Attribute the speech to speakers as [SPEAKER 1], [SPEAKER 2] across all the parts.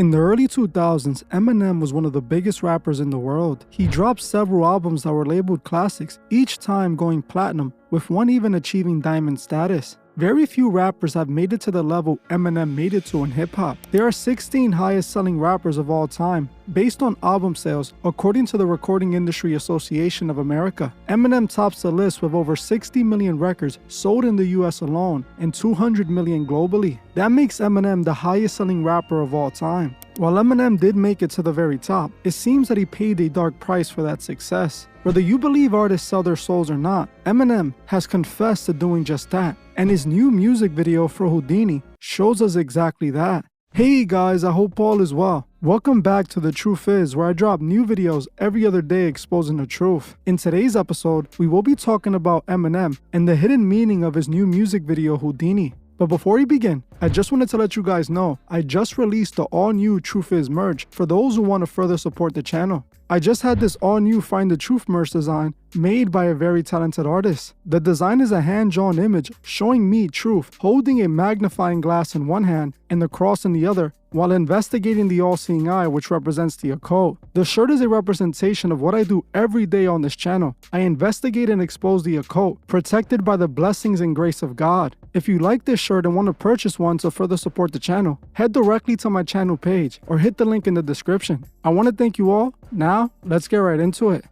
[SPEAKER 1] In the early 2000s, Eminem was one of the biggest rappers in the world. He dropped several albums that were labeled classics, each time going platinum, with one even achieving diamond status. Very few rappers have made it to the level Eminem made it to in hip-hop. There are 16 highest-selling rappers of all time, based on album sales, according to the Recording Industry Association of America. Eminem tops the list with over 60 million records sold in the US alone, and 200 million globally. That makes Eminem the highest-selling rapper of all time. While Eminem did make it to the very top, it seems that he paid a dark price for that success. Whether you believe artists sell their souls or not, Eminem has confessed to doing just that, and his new music video for Houdini shows us exactly that. Hey guys, I hope all is well. Welcome back to The Truth Is, where I drop new videos every other day exposing the truth. In today's episode, we will be talking about Eminem and the hidden meaning of his new music video Houdini. But before we begin, I just wanted to let you guys know I just released the all-new Truth Is merch for those who want to further support the channel. I just had this all-new Find the Truth merch design made by a very talented artist. The design is a hand-drawn image showing me, Truth, holding a magnifying glass in one hand and the cross in the other, while investigating the all-seeing eye, which represents the occult. The shirt is a representation of what I do every day on this channel. I investigate and expose the occult, protected by the blessings and grace of God. If you like this shirt and want to purchase one to further support the channel, head directly to my channel page or hit the link in the description. I want to thank you all. Now, let's get right into it.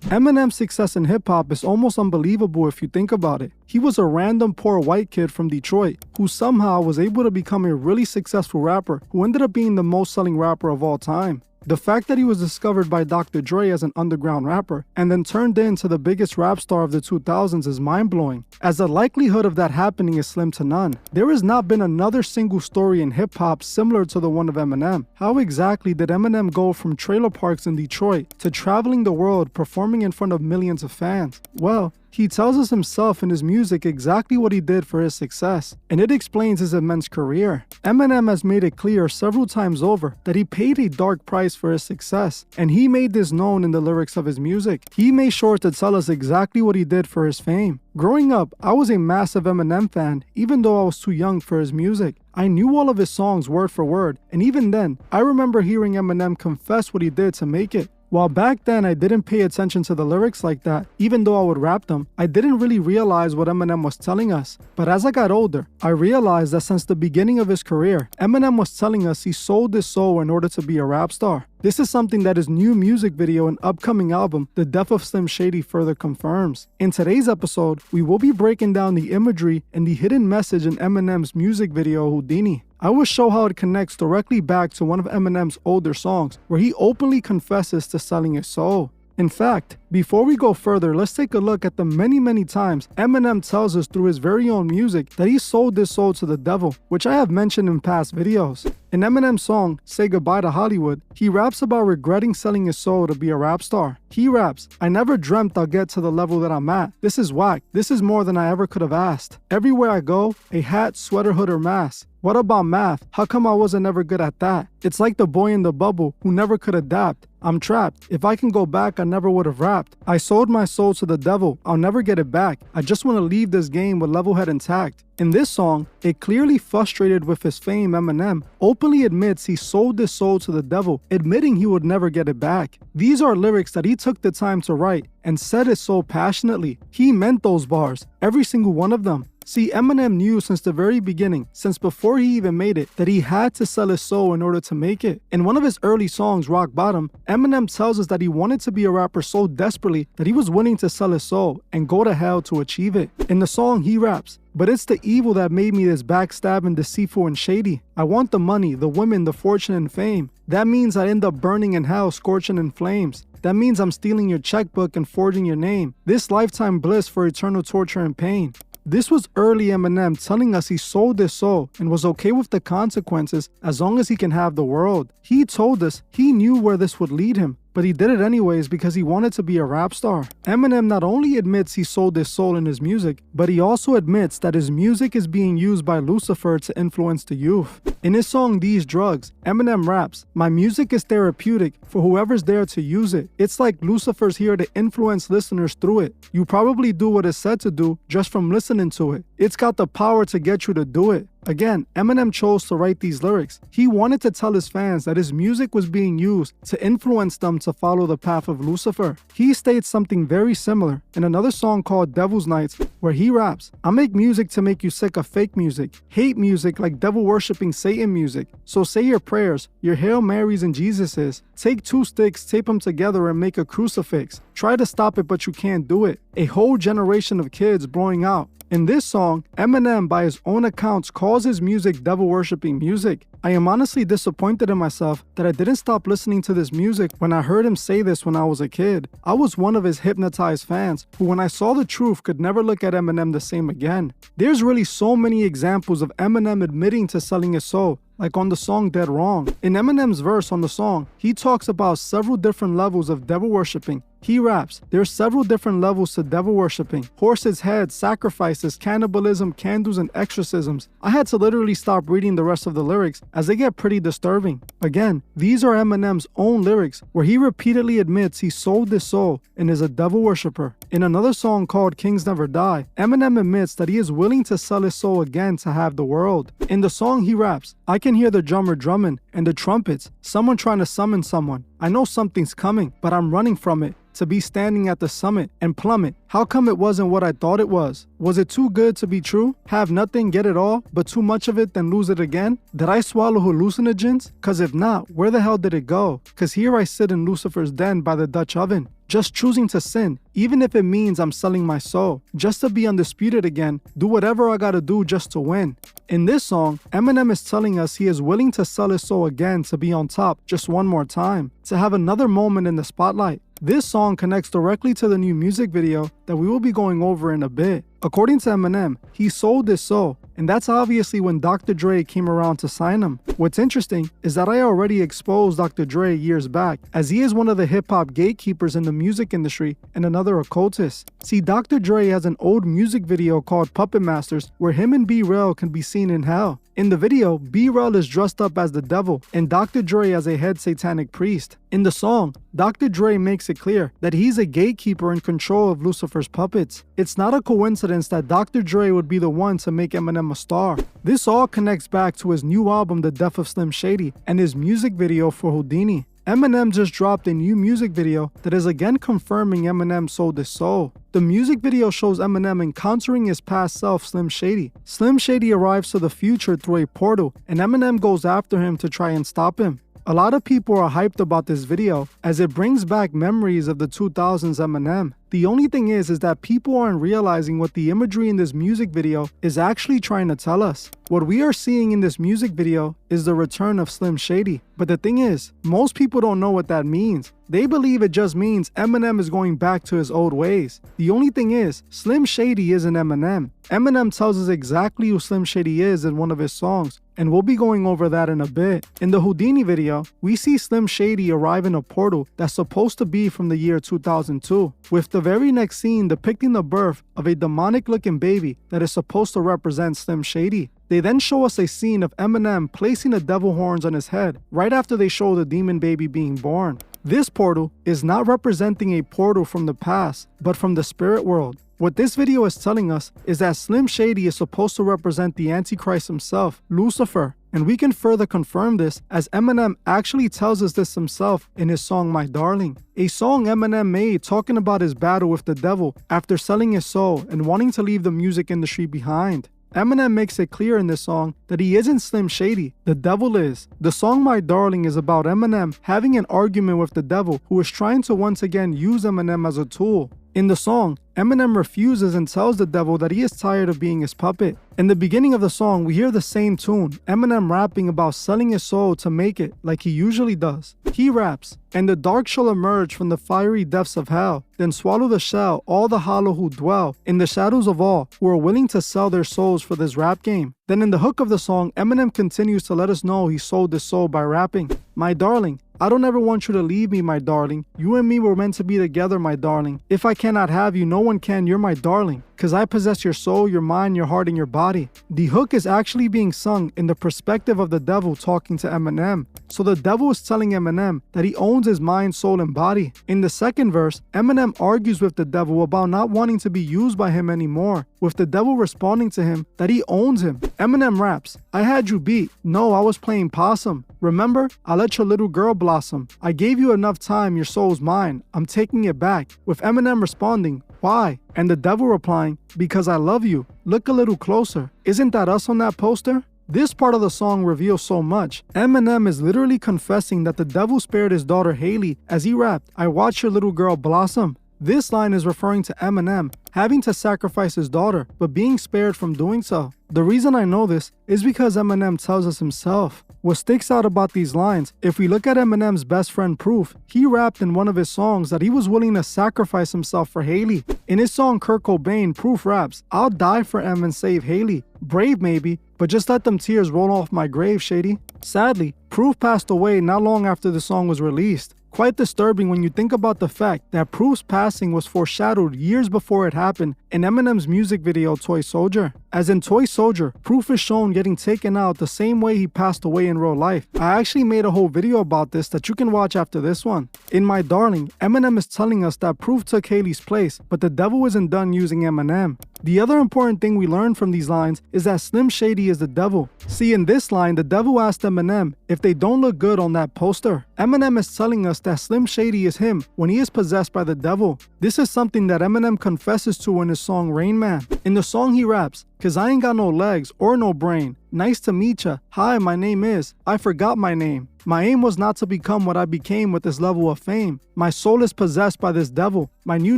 [SPEAKER 1] Eminem's success in hip-hop is almost unbelievable if you think about it. He was a random poor white kid from Detroit who somehow was able to become a really successful rapper who ended up being the most selling rapper of all time. The fact that he was discovered by Dr. Dre as an underground rapper and then turned into the biggest rap star of the 2000s is mind-blowing, as the likelihood of that happening is slim to none. There has not been another single story in hip-hop similar to the one of Eminem. How exactly did Eminem go from trailer parks in Detroit to traveling the world performing in front of millions of fans? Well, he tells us himself in his music exactly what he did for his success, and it explains his immense career. Eminem has made it clear several times over that he paid a dark price for his success, and he made this known in the lyrics of his music. He made sure to tell us exactly what he did for his fame. Growing up, I was a massive Eminem fan, even though I was too young for his music. I knew all of his songs word for word, and even then, I remember hearing Eminem confess what he did to make it. While back then I didn't pay attention to the lyrics like that, even though I would rap them, I didn't really realize what Eminem was telling us. But as I got older, I realized that since the beginning of his career, Eminem was telling us he sold his soul in order to be a rap star. This is something that his new music video and upcoming album, The Death of Slim Shady, further confirms. In today's episode, we will be breaking down the imagery and the hidden message in Eminem's music video Houdini. I will show how it connects directly back to one of Eminem's older songs, where he openly confesses to selling his soul. In fact, before we go further, let's take a look at the many times Eminem tells us through his very own music that he sold his soul to the devil, which I have mentioned in past videos. In Eminem's song, Say Goodbye to Hollywood, he raps about regretting selling his soul to be a rap star. He raps, "I never dreamt I'll get to the level that I'm at. This is whack. This is more than I ever could have asked. Everywhere I go, a hat, sweater, hood, or mask. What about math? How come I wasn't ever good at that? It's like the boy in the bubble who never could adapt. I'm trapped. If I can go back, I never would have rapped. I sold my soul to the devil. I'll never get it back. I just want to leave this game with level head intact." In this song, a clearly frustrated with his fame Eminem openly admits he sold his soul to the devil, admitting he would never get it back. These are lyrics that he took the time to write and said it so passionately. He meant those bars, every single one of them. See, Eminem knew since the very beginning, since before he even made it, that he had to sell his soul in order to make it. In one of his early songs, Rock Bottom, Eminem tells us that he wanted to be a rapper so desperately that he was willing to sell his soul and go to hell to achieve it. In the song, he raps, "But it's the evil that made me this backstabbing, deceitful, and shady. I want the money, the women, the fortune, and fame. That means I end up burning in hell, scorching in flames. That means I'm stealing your checkbook and forging your name. This lifetime bliss for eternal torture and pain." This was early Eminem telling us he sold his soul and was okay with the consequences as long as he can have the world. He told us he knew where this would lead him, but he did it anyways because he wanted to be a rap star. Eminem not only admits he sold his soul in his music, but he also admits that his music is being used by Lucifer to influence the youth. In his song These Drugs, Eminem raps, "My music is therapeutic for whoever's there to use it. It's like Lucifer's here to influence listeners through it. You probably do what it's said to do just from listening to it. It's got the power to get you to do it. Again, Eminem chose to write these lyrics. He wanted to tell his fans that his music was being used to influence them to follow the path of Lucifer. He states something very similar in another song called Devil's Nights, where he raps, "I make music to make you sick of fake music, hate music like devil-worshipping Satan music. So say your prayers, your Hail Marys and Jesuses. Take 2 sticks, tape them together and make a crucifix. Try to stop it, but you can't do it." A whole generation of kids blowing out. In this song, Eminem, by his own accounts, calls his music devil-worshipping music. I am honestly disappointed in myself that I didn't stop listening to this music when I heard him say this when I was a kid. I was one of his hypnotized fans who, when I saw the truth, could never look at Eminem the same again. There's really so many examples of Eminem admitting to selling his soul, like on the song Dead Wrong. In Eminem's verse on the song, he talks about several different levels of devil worshipping. He raps, "There's several different levels to devil worshipping. Horses' heads, sacrifices, cannibalism, candles, and exorcisms." I had to literally stop reading the rest of the lyrics as they get pretty disturbing. Again, these are Eminem's own lyrics where he repeatedly admits he sold his soul and is a devil worshipper. In another song called Kings Never Die, Eminem admits that he is willing to sell his soul again to have the world. In the song he raps, "I can hear the drummer drumming and the trumpets, someone trying to summon someone. I know something's coming, but I'm running from it. To be standing at the summit and plummet. How come it wasn't what I thought it was? Was it too good to be true? Have nothing, get it all, but too much of it, then lose it again? Did I swallow hallucinogens? Cause if not, where the hell did it go? Cause here I sit in Lucifer's den by the Dutch oven. Just choosing to sin, even if it means I'm selling my soul. Just to be undisputed again, do whatever I gotta do just to win." In this song, Eminem is telling us he is willing to sell his soul again to be on top just one more time, to have another moment in the spotlight. This song connects directly to the new music video that we will be going over in a bit. According to Eminem, he sold his soul, and that's obviously when Dr. Dre came around to sign him. What's interesting is that I already exposed Dr. Dre years back, as he is one of the hip-hop gatekeepers in the music industry and another occultist. See, Dr. Dre has an old music video called Puppet Masters where him and B-Rel can be seen in hell. In the video, B-Rel is dressed up as the devil and Dr. Dre as a head satanic priest. In the song, Dr. Dre makes it clear that he's a gatekeeper in control of Lucifer's puppets. It's not a coincidence that Dr. Dre would be the one to make Eminem a star. This all connects back to his new album, The Death of Slim Shady, and his music video for Houdini. Eminem just dropped a new music video that is again confirming Eminem sold his soul. The music video shows Eminem encountering his past self, Slim Shady. Slim Shady arrives to the future through a portal, and Eminem goes after him to try and stop him. A lot of people are hyped about this video as it brings back memories of the 2000s Eminem. The only thing is that people aren't realizing what the imagery in this music video is actually trying to tell us. What we are seeing in this music video is the return of Slim Shady. But the thing is, most people don't know what that means. They believe it just means Eminem is going back to his old ways. The only thing is, Slim Shady isn't Eminem. Eminem tells us exactly who Slim Shady is in one of his songs, and we'll be going over that in a bit. In the Houdini video, we see Slim Shady arrive in a portal that's supposed to be from the year 2002, with the very next scene depicting the birth of a demonic-looking baby that is supposed to represent Slim Shady. They then show us a scene of Eminem placing the devil horns on his head right after they show the demon baby being born. This portal is not representing a portal from the past, but from the spirit world. What this video is telling us is that Slim Shady is supposed to represent the Antichrist himself, Lucifer. And we can further confirm this as Eminem actually tells us this himself in his song My Darling, a song Eminem made talking about his battle with the devil after selling his soul and wanting to leave the music industry behind. Eminem makes it clear in this song that he isn't Slim Shady, the devil is. The song My Darling is about Eminem having an argument with the devil who is trying to once again use Eminem as a tool. In the song, Eminem refuses and tells the devil that he is tired of being his puppet. In the beginning of the song, we hear the same tune, Eminem rapping about selling his soul to make it, like he usually does. He raps, "And the dark shall emerge from the fiery depths of hell, then swallow the shell all the hollow who dwell in the shadows of all who are willing to sell their souls for this rap game." Then in the hook of the song, Eminem continues to let us know he sold his soul by rapping, "My darling, I don't ever want you to leave me, my darling. You and me were meant to be together, my darling. If I cannot have you, no one can, you're my darling. cause I possess your soul, your mind, your heart, and your body. The hook is actually being sung in the perspective of the devil talking to Eminem. So the devil is telling Eminem that he owns his mind, soul, and body. In the second verse, Eminem argues with the devil about not wanting to be used by him anymore, with the devil responding to him that he owns him. Eminem raps, I had you beat. No, I was playing possum. Remember? I let your little girl blossom. I gave you enough time, your soul's mine. I'm taking it back. With Eminem responding, why? And the devil replying, because I love you. Look a little closer. Isn't that us on that poster? This part of the song reveals so much. Eminem is literally confessing that the devil spared his daughter Haley as he rapped, I watched your little girl blossom. This line is referring to Eminem having to sacrifice his daughter, but being spared from doing so. The reason I know this is because Eminem tells us himself. What sticks out about these lines, if we look at Eminem's best friend Proof, he rapped in one of his songs that he was willing to sacrifice himself for Haley. In his song Kurt Cobain, Proof raps, I'll die for Em and save Haley. Brave maybe, but just let them tears roll off my grave, Shady. Sadly, Proof passed away not long after the song was released. Quite disturbing when you think about the fact that Proof's passing was foreshadowed years before it happened in Eminem's music video Toy Soldier. As in Toy Soldier, Proof is shown getting taken out the same way he passed away in real life. I actually made a whole video about this that you can watch after this one. In My Darling, Eminem is telling us that Proof took Haley's place, but the devil isn't done using Eminem. The other important thing we learn from these lines is that Slim Shady is the devil. See, in this line, the devil asked Eminem if they don't look good on that poster. Eminem is telling us that Slim Shady is him when he is possessed by the devil. This is something that Eminem confesses to in his song Rain Man. In the song he raps, cause I ain't got no legs or no brain. Nice to meet ya. Hi, my name is. I forgot my name. My aim was not to become what I became with this level of fame. My soul is possessed by this devil. My new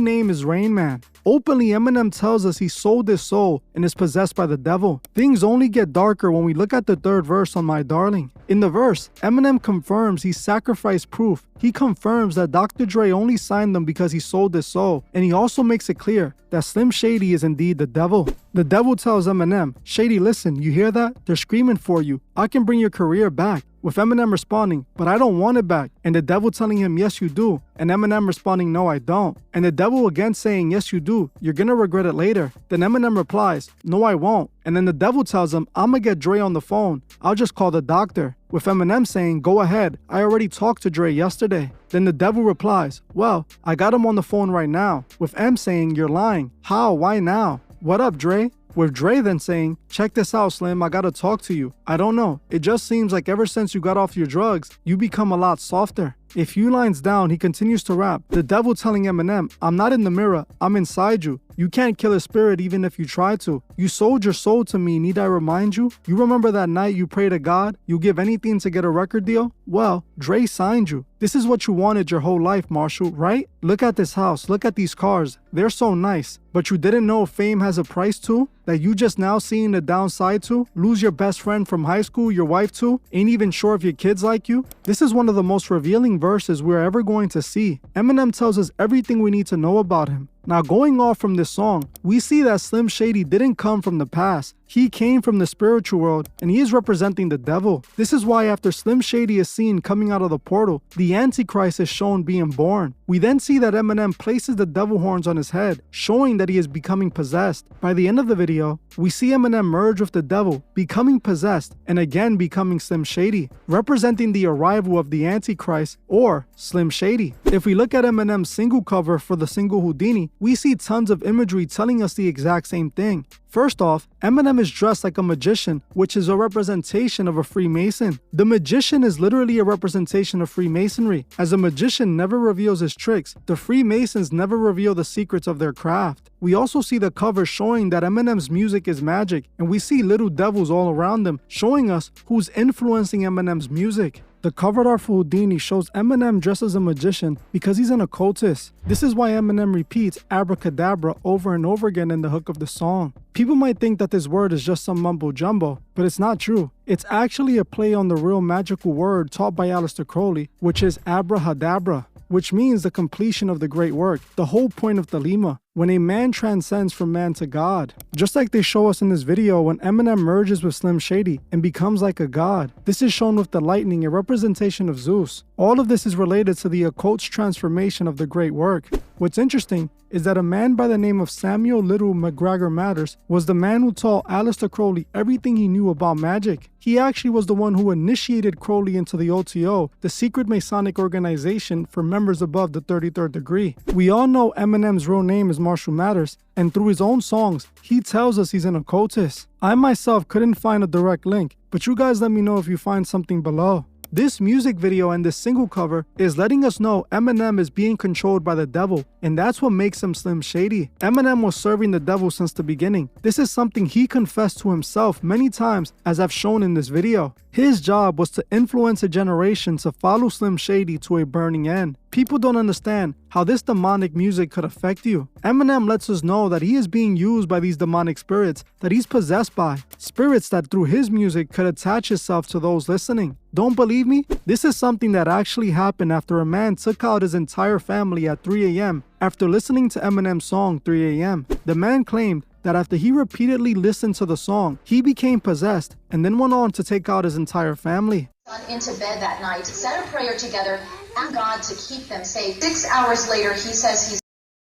[SPEAKER 1] name is Rain Man. Openly, Eminem tells us he sold his soul and is possessed by the devil. Things only get darker when we look at the third verse on My Darling. In the verse, Eminem confirms he sacrificed Proof. He confirms that Dr. Dre only signed them because he sold his soul, and he also makes it clear that Slim Shady is indeed the devil. The devil tells Eminem, Shady, listen, you hear that? They're screaming for you. I can bring your career back. With Eminem responding, but I don't want it back. And the devil telling him, yes, you do. And Eminem responding, no, I don't. And the devil again saying, yes, you do. You're gonna regret it later. Then Eminem replies, no, I won't. And then the devil tells him, I'm gonna get Dre on the phone. I'll just call the doctor. With Eminem saying, go ahead. I already talked to Dre yesterday. Then the devil replies, well, I got him on the phone right now. With M saying, you're lying. How? Why now? What up, Dre? With Dre then saying, check this out, Slim, I gotta talk to you. I don't know, it just seems like ever since you got off your drugs, you become a lot softer. A few lines down, he continues to rap, the devil telling Eminem, I'm not in the mirror, I'm inside you. You can't kill a spirit even if you try to. You sold your soul to me, need I remind you? You remember that night you prayed to God? You give anything to get a record deal? Well, Dre signed you. This is what you wanted your whole life, Marshall, right? Look at this house, look at these cars. They're so nice. But you didn't know fame has a price too? That you just now seeing the downside to? Lose your best friend from high school, your wife too? Ain't even sure if your kids like you? This is one of the most revealing verses we're ever going to see. Eminem tells us everything we need to know about him. Now, going off from this song, we see that Slim Shady didn't come from the past. He came from the spiritual world, and he is representing the devil. This is why after Slim Shady is seen coming out of the portal, the Antichrist is shown being born. We then see that Eminem places the devil horns on his head, showing that he is becoming possessed. By the end of the video, we see Eminem merge with the devil, becoming possessed, and again becoming Slim Shady, representing the arrival of the Antichrist, or Slim Shady. If we look at Eminem's single cover for the single Houdini, we see tons of imagery telling us the exact same thing. First off, Eminem is dressed like a magician, which is a representation of a Freemason. The magician is literally a representation of Freemasonry. As a magician never reveals his tricks, the Freemasons never reveal the secrets of their craft. We also see the cover showing that Eminem's music is magic, and we see little devils all around him, showing us who's influencing Eminem's music. The cover art for Houdini shows Eminem dressed as a magician because he's an occultist. This is why Eminem repeats abracadabra over and over again in the hook of the song. People might think that this word is just some mumbo jumbo, but it's not true. It's actually a play on the real magical word taught by Aleister Crowley, which is abrahadabra, which means the completion of the great work, the whole point of Thelema, when a man transcends from man to God. Just like they show us in this video when Eminem merges with Slim Shady and becomes like a god. This is shown with the lightning, a representation of Zeus. All of this is related to the occult's transformation of the great work. What's interesting is that a man by the name of Samuel Little McGregor Matters was the man who taught Aleister Crowley everything he knew about magic. He actually was the one who initiated Crowley into the OTO, the secret Masonic organization for members above the 33rd degree. We all know Eminem's real name is Marshall Mathers, and through his own songs, he tells us he's an occultist. I myself couldn't find a direct link, but you guys let me know if you find something below. This music video and this single cover is letting us know Eminem is being controlled by the devil, and that's what makes him Slim Shady. Eminem was serving the devil since the beginning. This is something he confessed to himself many times, as I've shown in this video. His job was to influence a generation to follow Slim Shady to a burning end. People don't understand how this demonic music could affect you. Eminem lets us know that he is being used by these demonic spirits that he's possessed by. Spirits that through his music could attach itself to those listening. Don't believe me? This is something that actually happened after a man took out his entire family at 3 a.m. after listening to Eminem's song 3 a.m. The man claimed that after he repeatedly listened to the song, he became possessed and then went on to take out his entire family.
[SPEAKER 2] Into bed that night, said a prayer together, asked God to keep them safe. 6 hours later, he says he's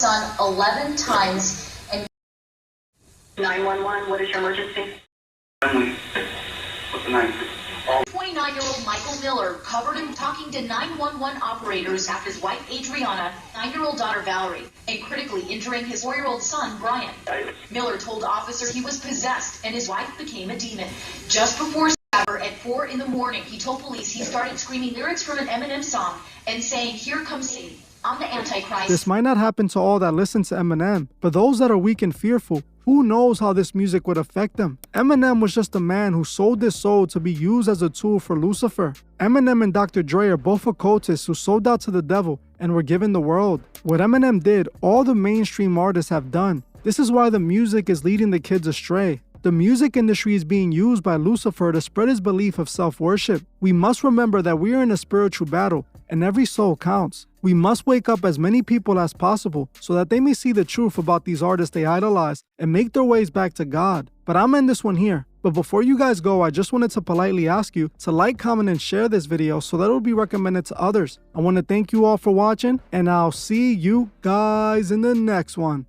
[SPEAKER 2] son 11 times and
[SPEAKER 3] 911, what is your emergency?
[SPEAKER 2] What's the 29-year-old Michael Miller covered him talking to 911 operators after his wife Adriana, 9-year-old daughter Valerie, and critically injuring his 4-year-old son Brian. Miller told officers he was possessed and his wife became a demon. Just before at 4 in the morning, he told police he started screaming lyrics from an Eminem song and saying, "Here comes Satan. I'm the Antichrist."
[SPEAKER 1] This might not happen to all that listen to Eminem, but those that are weak and fearful, who knows how this music would affect them? Eminem was just a man who sold his soul to be used as a tool for Lucifer. Eminem and Dr. Dre are both occultists who sold out to the devil and were given the world. What Eminem did, all the mainstream artists have done. This is why the music is leading the kids astray. The music industry is being used by Lucifer to spread his belief of self-worship. We must remember that we are in a spiritual battle, and every soul counts. We must wake up as many people as possible so that they may see the truth about these artists they idolize and make their ways back to God. But I'm in this one here. But before you guys go, I just wanted to politely ask you to like, comment, and share this video so that it will be recommended to others. I want to thank you all for watching, and I'll see you guys in the next one.